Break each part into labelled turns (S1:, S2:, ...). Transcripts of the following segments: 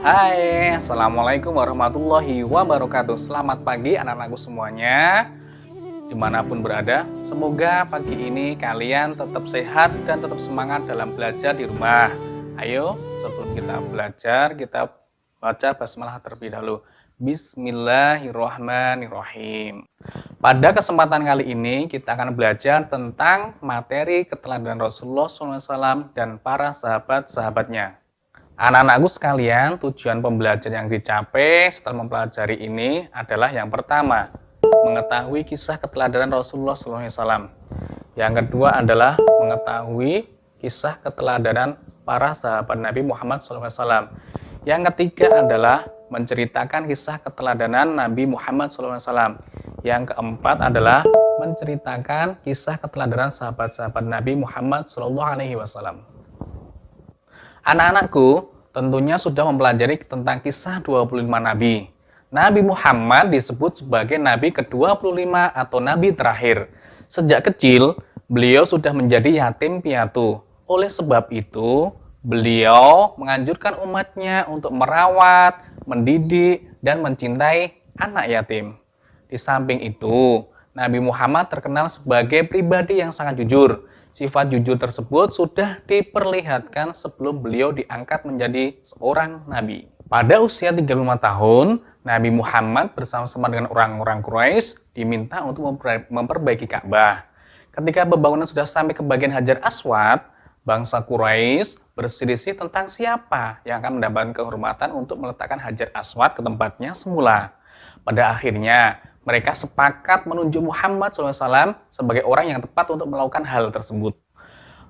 S1: Hai, Assalamualaikum warahmatullahi wabarakatuh. Selamat pagi anak-anakku semuanya, dimanapun berada. Semoga pagi ini kalian tetap sehat dan tetap semangat dalam belajar di rumah. Ayo, sebelum kita belajar, kita baca basmalah terlebih dahulu. Bismillahirrahmanirrahim. Pada kesempatan kali ini kita akan belajar tentang materi keteladanan Rasulullah SAW dan para sahabat-sahabatnya. Anak-anakku sekalian, tujuan pembelajaran yang dicapai setelah mempelajari ini adalah yang pertama, mengetahui kisah keteladanan Rasulullah SAW. Yang kedua adalah mengetahui kisah keteladanan para sahabat Nabi Muhammad SAW. Yang ketiga adalah menceritakan kisah keteladanan Nabi Muhammad SAW. Yang keempat adalah menceritakan kisah keteladanan sahabat-sahabat Nabi Muhammad SAW. Anak-anakku tentunya sudah mempelajari tentang kisah 25 Nabi. Nabi Muhammad disebut sebagai Nabi ke-25 atau Nabi terakhir. Sejak kecil, beliau sudah menjadi yatim piatu. Oleh sebab itu, beliau menganjurkan umatnya untuk merawat, mendidik, dan mencintai anak yatim. Di samping itu, Nabi Muhammad terkenal sebagai pribadi yang sangat jujur. Sifat jujur tersebut sudah diperlihatkan sebelum beliau diangkat menjadi seorang nabi. Pada usia 35 tahun, Nabi Muhammad bersama-sama dengan orang-orang Quraisy diminta untuk memperbaiki Ka'bah. Ketika pembangunan sudah sampai ke bagian Hajar Aswad, bangsa Quraisy berselisih tentang siapa yang akan mendapatkan kehormatan untuk meletakkan Hajar Aswad ke tempatnya semula. Pada akhirnya, mereka sepakat menunjuk Muhammad SAW sebagai orang yang tepat untuk melakukan hal tersebut.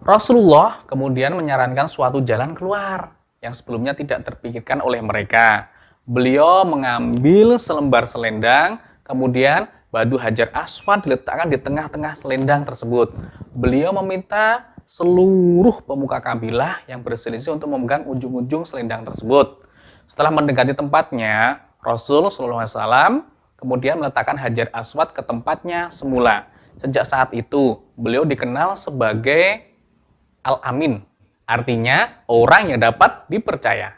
S1: Rasulullah kemudian menyarankan suatu jalan keluar yang sebelumnya tidak terpikirkan oleh mereka. Beliau mengambil selembar selendang, kemudian batu Hajar Aswad diletakkan di tengah-tengah selendang tersebut. Beliau meminta seluruh pemuka kabilah yang berselisih untuk memegang ujung-ujung selendang tersebut. Setelah mendekati tempatnya, Rasul SAW kemudian meletakkan Hajar Aswad ke tempatnya semula. Sejak saat itu, beliau dikenal sebagai Al-Amin. Artinya, orang yang dapat dipercaya.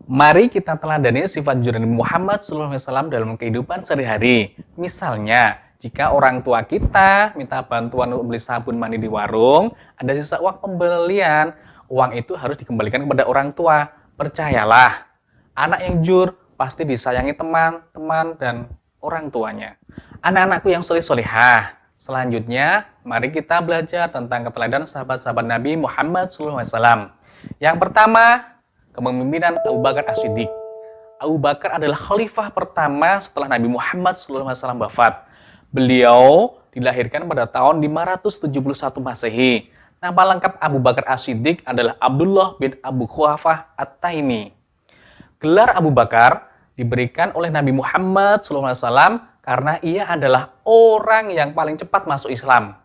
S1: Mari kita teladani sifat jujur Nabi Muhammad SAW dalam kehidupan sehari-hari. Misalnya, jika orang tua kita minta bantuan untuk beli sabun mandi di warung, ada sisa uang pembelian, uang itu harus dikembalikan kepada orang tua. Percayalah, anak yang jujur pasti disayangi teman-teman dan orang tuanya. Anak-anakku yang soleh-solehah, selanjutnya mari kita belajar tentang keteladanan sahabat-sahabat Nabi Muhammad SAW. Yang pertama, kepemimpinan Abu Bakar As-Siddiq. Abu Bakar adalah khalifah pertama setelah Nabi Muhammad SAW wafat. Beliau dilahirkan pada tahun 571 Masehi. Nama lengkap Abu Bakar As-Siddiq adalah Abdullah bin Abu Quhafah At-Taimi. Gelar Abu Bakar diberikan oleh Nabi Muhammad SAW karena ia adalah orang yang paling cepat masuk Islam.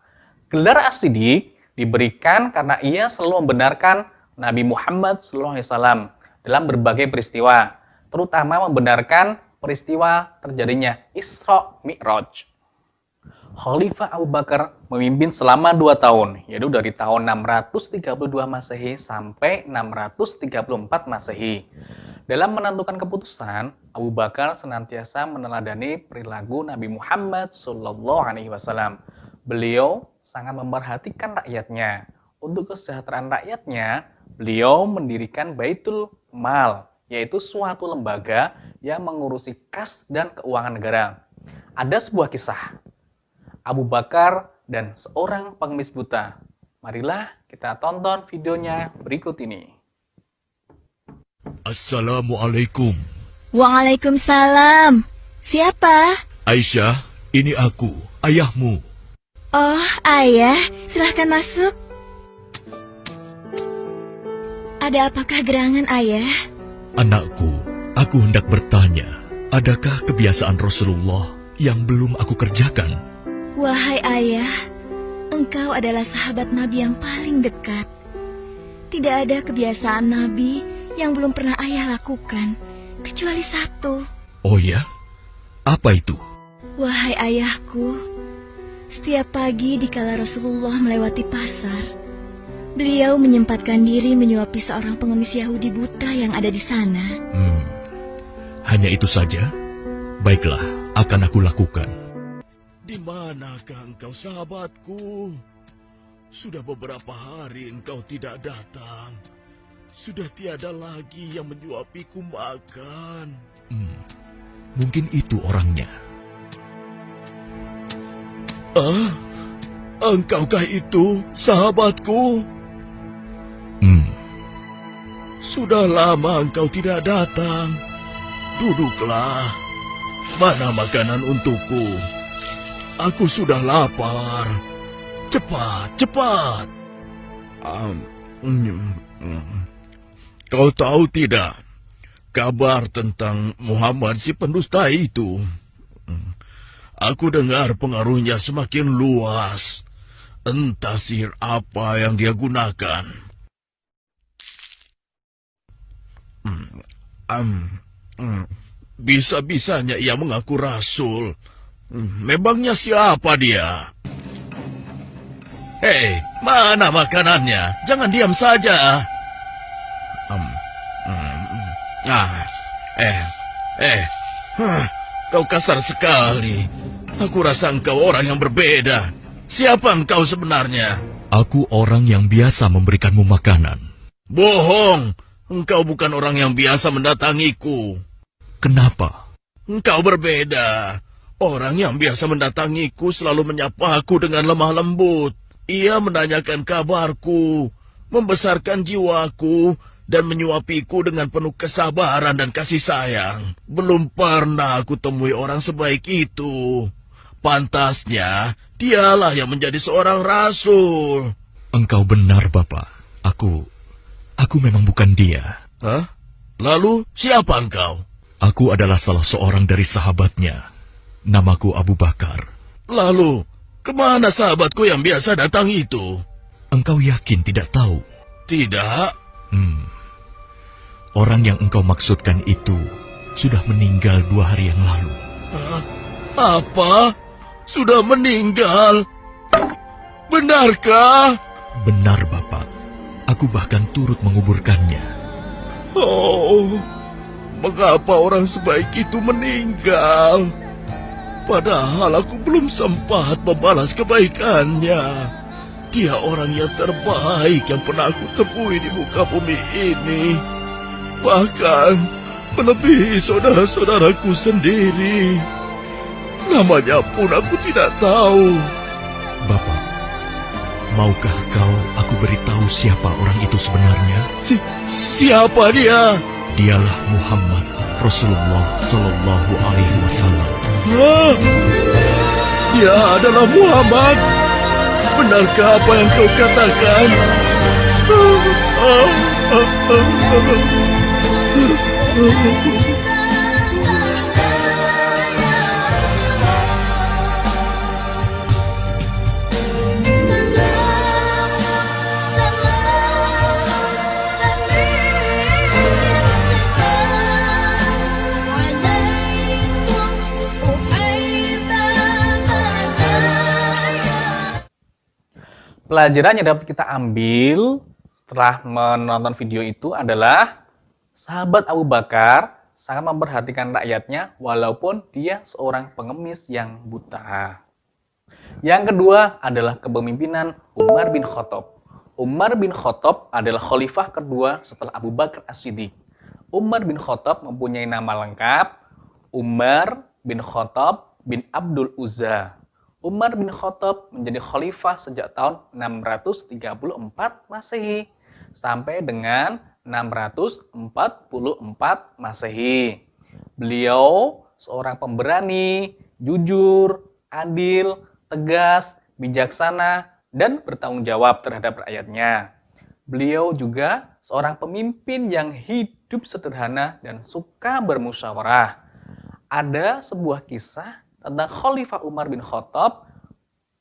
S1: Gelar As-Siddiq diberikan karena ia selalu membenarkan Nabi Muhammad SAW dalam berbagai peristiwa, terutama membenarkan peristiwa terjadinya Isra Mi'raj. Khalifah Abu Bakar memimpin selama 2 tahun, yaitu dari tahun 632 Masehi sampai 634 Masehi. Dalam menentukan keputusan, Abu Bakar senantiasa meneladani perilaku Nabi Muhammad SAW. Beliau sangat memperhatikan rakyatnya. Untuk kesejahteraan rakyatnya, beliau mendirikan Baitul Mal, yaitu suatu lembaga yang mengurusi kas dan keuangan negara. Ada sebuah kisah, Abu Bakar dan seorang pengemis buta. Marilah kita tonton videonya berikut ini.
S2: Assalamualaikum.
S3: Waalaikumsalam. Siapa?
S2: Aisyah, ini aku, ayahmu.
S3: Oh, ayah, silahkan masuk. Ada apakah gerangan ayah?
S2: Anakku, aku hendak bertanya, adakah kebiasaan Rasulullah yang belum aku kerjakan?
S3: Wahai ayah, engkau adalah sahabat Nabi yang paling dekat. Tidak ada kebiasaan Nabi yang belum pernah ayah lakukan, kecuali satu.
S2: Oh ya? Apa itu?
S3: Wahai ayahku, setiap pagi dikala Rasulullah melewati pasar, beliau menyempatkan diri menyuapi seorang pengemis Yahudi buta yang ada di sana.
S2: Hanya itu saja? Baiklah, akan aku lakukan.
S4: Di manakah engkau, sahabatku? Sudah beberapa hari engkau tidak datang. Sudah tiada lagi yang menyuapiku makan.
S2: Mungkin itu orangnya.
S4: Engkaukah itu, sahabatku? Sudah lama engkau tidak datang. Duduklah. Mana makanan untukku? Aku sudah lapar. Cepat, cepat. Kau tahu tidak kabar tentang Muhammad si pendusta itu? Aku dengar pengaruhnya semakin luas. Entah sihir apa yang dia gunakan. Bisa-bisanya ia mengaku rasul. Memangnya siapa dia? Hei, mana makanannya? Jangan diam saja. Kau kasar sekali. Aku rasa engkau orang yang berbeda. Siapa engkau sebenarnya?
S2: Aku orang yang biasa memberikanmu makanan.
S4: Bohong. Engkau bukan orang yang biasa mendatangiku.
S2: Kenapa?
S4: Engkau berbeda. Orang yang biasa mendatangiku selalu menyapa aku dengan lemah lembut. Ia menanyakan kabarku, membesarkan jiwaku, dan menyuapiku dengan penuh kesabaran dan kasih sayang. Belum pernah aku temui orang sebaik itu. Pantasnya, dialah yang menjadi seorang rasul.
S2: Engkau benar, Bapak. Aku memang bukan dia.
S4: Hah? Lalu, siapa engkau?
S2: Aku adalah salah seorang dari sahabatnya. Namaku Abu Bakar.
S4: Lalu, kemana sahabatku yang biasa datang itu?
S2: Engkau yakin tidak tahu?
S4: Tidak.
S2: Orang yang engkau maksudkan itu sudah meninggal 2 hari yang lalu.
S4: Apa? Sudah meninggal? Benarkah?
S2: Benar, Bapak. Aku bahkan turut menguburkannya.
S4: Oh, mengapa orang sebaik itu meninggal? Padahal aku belum sempat membalas kebaikannya. Dia orang yang terbaik yang pernah aku temui di muka bumi ini. Bahkan melebihi saudara-saudaraku sendiri. Namanya pun aku tidak tahu.
S2: Bapak, maukah aku beritahu siapa orang itu sebenarnya?
S4: Siapa dia?
S2: Dialah Muhammad Rasulullah Sallallahu Alaihi Wasallam.
S4: Dia adalah Muhammad. Benarkah apa yang kau katakan?
S1: Pelajaran yang dapat kita ambil setelah menonton video itu adalah sahabat Abu Bakar sangat memperhatikan rakyatnya walaupun dia seorang pengemis yang buta. Yang kedua adalah kepemimpinan Umar bin Khattab. Umar bin Khattab adalah khalifah kedua setelah Abu Bakar As-Siddiq. Umar bin Khattab mempunyai nama lengkap Umar bin Khattab bin Abdul Uzza. Umar bin Khattab menjadi khalifah sejak tahun 634 Masehi sampai dengan 644 Masehi. Beliau seorang pemberani, jujur, adil, tegas, bijaksana, dan bertanggung jawab terhadap rakyatnya. Beliau juga seorang pemimpin yang hidup sederhana dan suka bermusyawarah. Ada sebuah kisah tentang Khalifah Umar bin Khattab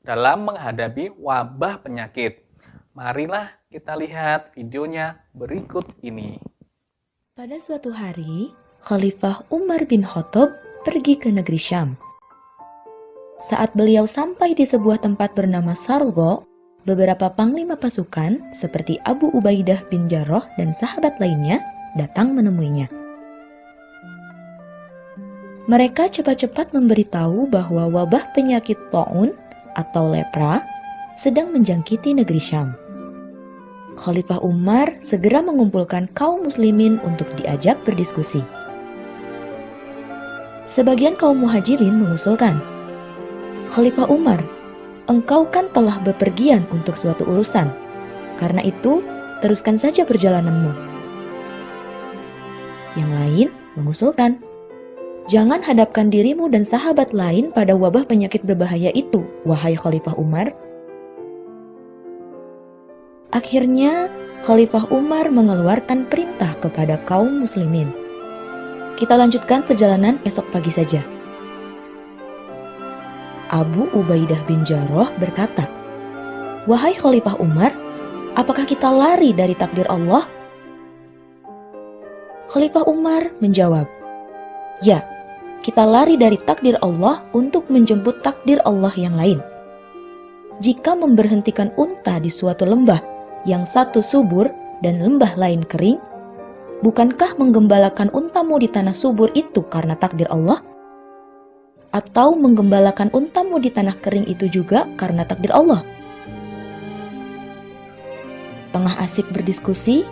S1: dalam menghadapi wabah penyakit. Marilah kita lihat videonya berikut ini.
S5: Pada suatu hari, Khalifah Umar bin Khattab pergi ke negeri Syam. Saat beliau sampai di sebuah tempat bernama Sargo, beberapa panglima pasukan seperti Abu Ubaidah bin Jarrah dan sahabat lainnya datang menemuinya. Mereka cepat-cepat memberitahu bahwa wabah penyakit taun atau lepra sedang menjangkiti negeri Syam. Khalifah Umar segera mengumpulkan kaum muslimin untuk diajak berdiskusi. Sebagian kaum muhajirin mengusulkan, "Khalifah Umar, engkau kan telah bepergian untuk suatu urusan. Karena itu, teruskan saja perjalananmu." Yang lain mengusulkan, "Jangan hadapkan dirimu dan sahabat lain pada wabah penyakit berbahaya itu, wahai Khalifah Umar." Akhirnya, Khalifah Umar mengeluarkan perintah kepada kaum muslimin. "Kita lanjutkan perjalanan esok pagi saja." Abu Ubaidah bin Jarrah berkata, "Wahai Khalifah Umar, apakah kita lari dari takdir Allah?" Khalifah Umar menjawab, "Ya, kita lari dari takdir Allah untuk menjemput takdir Allah yang lain. Jika memberhentikan unta di suatu lembah yang satu subur dan lembah lain kering, bukankah menggembalakan untamu di tanah subur itu karena takdir Allah? Atau menggembalakan untamu di tanah kering itu juga karena takdir Allah?" Tengah asik berdiskusi,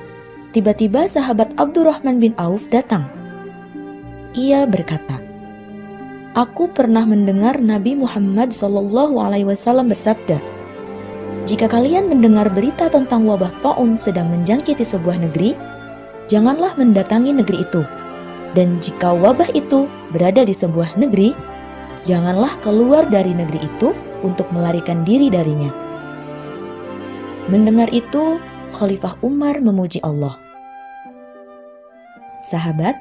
S5: tiba-tiba sahabat Abdurrahman bin Auf datang. Ia berkata, "Aku pernah mendengar Nabi Muhammad SAW bersabda, jika kalian mendengar berita tentang wabah taun sedang menjangkiti sebuah negeri, janganlah mendatangi negeri itu. Dan jika wabah itu berada di sebuah negeri, janganlah keluar dari negeri itu untuk melarikan diri darinya." Mendengar itu, Khalifah Umar memuji Allah. Sahabat,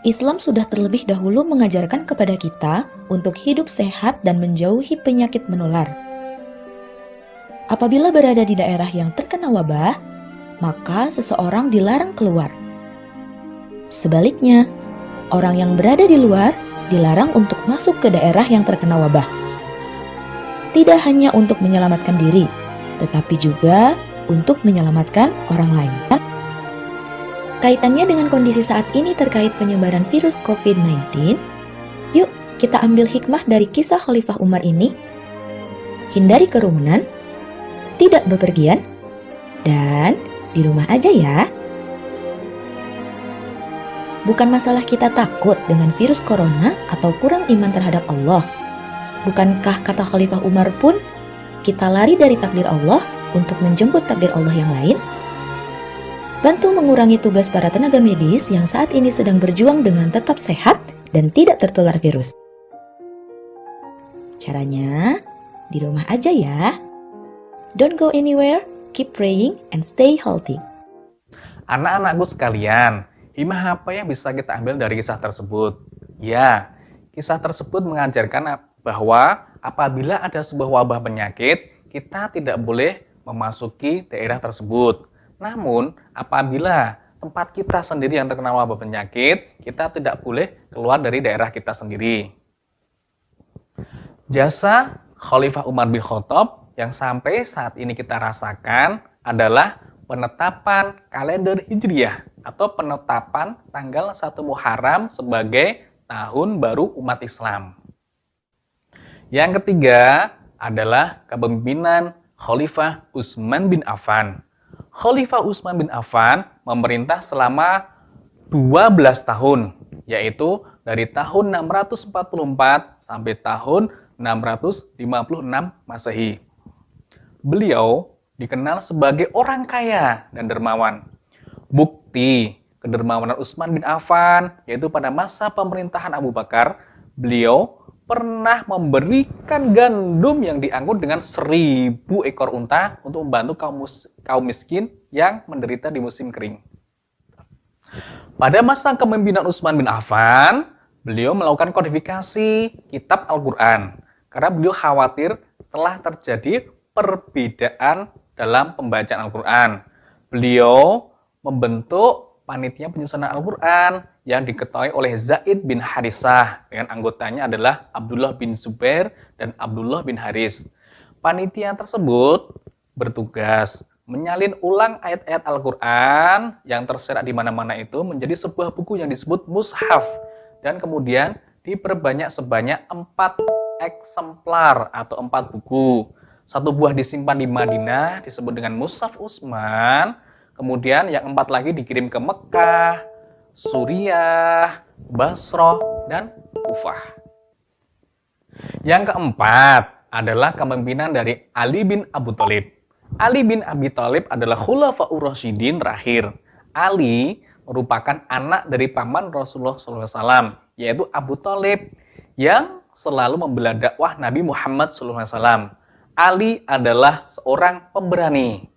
S5: Islam sudah terlebih dahulu mengajarkan kepada kita untuk hidup sehat dan menjauhi penyakit menular. Apabila berada di daerah yang terkena wabah, maka seseorang dilarang keluar. Sebaliknya, orang yang berada di luar dilarang untuk masuk ke daerah yang terkena wabah. Tidak hanya untuk menyelamatkan diri, tetapi juga untuk menyelamatkan orang lain. Kaitannya dengan kondisi saat ini terkait penyebaran virus COVID-19, yuk kita ambil hikmah dari kisah Khalifah Umar ini. Hindari kerumunan, tidak bepergian, dan di rumah aja ya. Bukan masalah kita takut dengan virus corona atau kurang iman terhadap Allah. Bukankah kata Khalifah Umar pun, kita lari dari takdir Allah untuk menjemput takdir Allah yang lain? Bantu mengurangi tugas para tenaga medis yang saat ini sedang berjuang dengan tetap sehat dan tidak tertular virus. Caranya, di rumah aja ya. Don't go anywhere, keep praying and stay healthy.
S1: Anak-anakku sekalian, hikmah apa yang bisa kita ambil dari kisah tersebut? Ya, kisah tersebut mengajarkan bahwa apabila ada sebuah wabah penyakit, kita tidak boleh memasuki daerah tersebut. Namun, apabila tempat kita sendiri yang terkena wabah penyakit, kita tidak boleh keluar dari daerah kita sendiri. Jasa Khalifah Umar bin Khattab yang sampai saat ini kita rasakan adalah penetapan kalender Hijriah atau penetapan tanggal 1 Muharram sebagai tahun baru umat Islam. Yang ketiga adalah kepemimpinan Khalifah Utsman bin Affan. Khalifah Utsman bin Affan memerintah selama 12 tahun, yaitu dari tahun 644 sampai tahun 656 Masehi. Beliau dikenal sebagai orang kaya dan dermawan. Bukti kedermawanan Utsman bin Affan yaitu pada masa pemerintahan Abu Bakar, beliau pernah memberikan gandum yang diangkut dengan 1000 ekor unta untuk membantu kaum miskin yang menderita di musim kering. Pada masa kepemimpinan Utsman bin Affan, beliau melakukan kodifikasi kitab Al-Quran karena beliau khawatir telah terjadi perbedaan dalam pembacaan Al-Quran. Beliau membentuk panitia penyusunan Al-Quran yang diketuai oleh Zaid bin Harisah dengan anggotanya adalah Abdullah bin Zubair dan Abdullah bin Haris. Panitia tersebut bertugas menyalin ulang ayat-ayat Al-Quran yang terserak di mana-mana itu menjadi sebuah buku yang disebut mushaf dan kemudian diperbanyak sebanyak 4 eksemplar atau 4 buku. Satu buah disimpan di Madinah disebut dengan Mushaf Utsman. Kemudian yang 4 lagi dikirim ke Mekah, Suriah, Basrah, dan Kufah. Yang keempat adalah kepemimpinan dari Ali bin Abu Thalib. Ali bin Abi Thalib adalah Khulafaur Rasyidin terakhir. Ali merupakan anak dari paman Rasulullah SAW, yaitu Abu Thalib, yang selalu membela dakwah Nabi Muhammad SAW. Ali adalah seorang pemberani.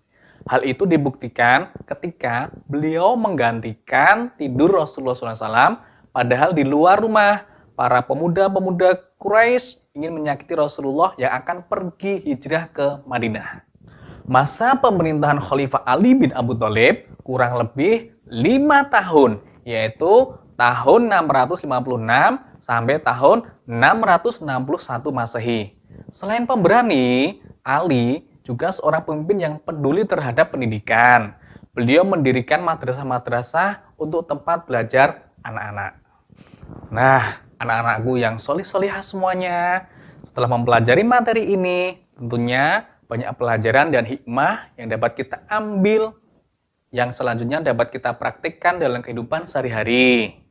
S1: Hal itu dibuktikan ketika beliau menggantikan tidur Rasulullah SAW, padahal di luar rumah para pemuda-pemuda Quraisy ingin menyakiti Rasulullah yang akan pergi hijrah ke Madinah. Masa pemerintahan Khalifah Ali bin Abu Thalib kurang lebih 5 tahun, yaitu tahun 656 sampai tahun 661 Masehi. Selain pemberani, Ali juga seorang pemimpin yang peduli terhadap pendidikan. Beliau mendirikan madrasah-madrasah untuk tempat belajar anak-anak. Nah, anak-anakku yang solih-solihah semuanya, setelah mempelajari materi ini, tentunya banyak pelajaran dan hikmah yang dapat kita ambil, yang selanjutnya dapat kita praktikkan dalam kehidupan sehari-hari.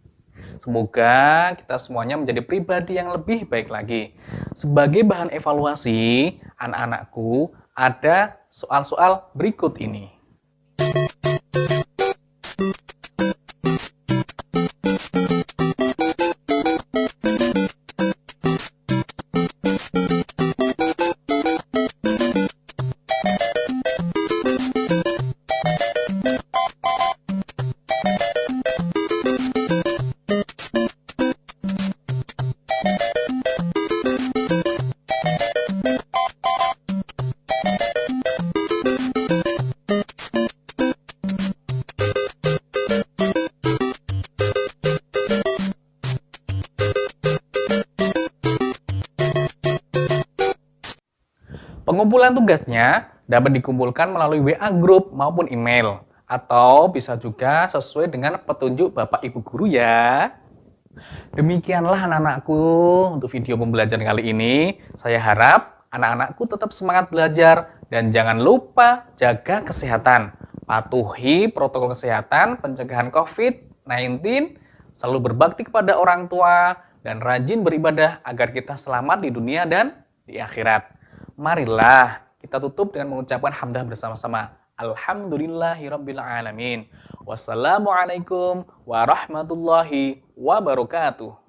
S1: Semoga kita semuanya menjadi pribadi yang lebih baik lagi. Sebagai bahan evaluasi, anak-anakku, ada soal-soal berikut ini. Pengumpulan tugasnya dapat dikumpulkan melalui WA Group maupun email, atau bisa juga sesuai dengan petunjuk Bapak Ibu Guru ya. Demikianlah anak-anakku untuk video pembelajaran kali ini. Saya harap anak-anakku tetap semangat belajar dan jangan lupa jaga kesehatan. Patuhi protokol kesehatan pencegahan COVID-19, selalu berbakti kepada orang tua, dan rajin beribadah agar kita selamat di dunia dan di akhirat. Marilah kita tutup dengan mengucapkan hamdah bersama-sama. Alhamdulillahirabbil alamin. Wassalamualaikum warahmatullahi wabarakatuh.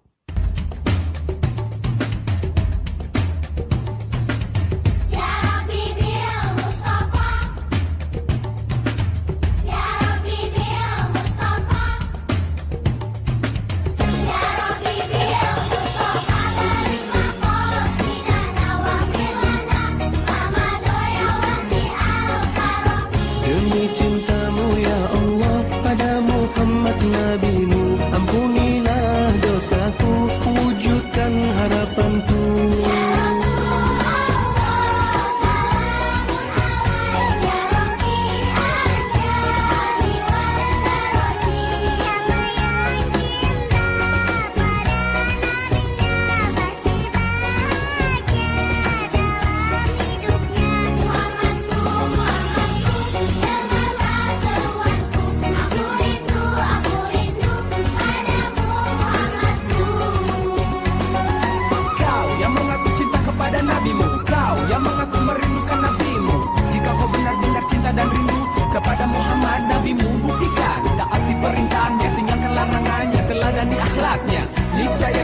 S6: Demi cintamu ya Allah pada Muhammad Nabimu, ampunilah dosaku, wujudkan harapanku. Kepada Muhammad Nabimu buktikan, taati perintahnya, tinggalkan larangannya, teladani akhlaknya, niscaya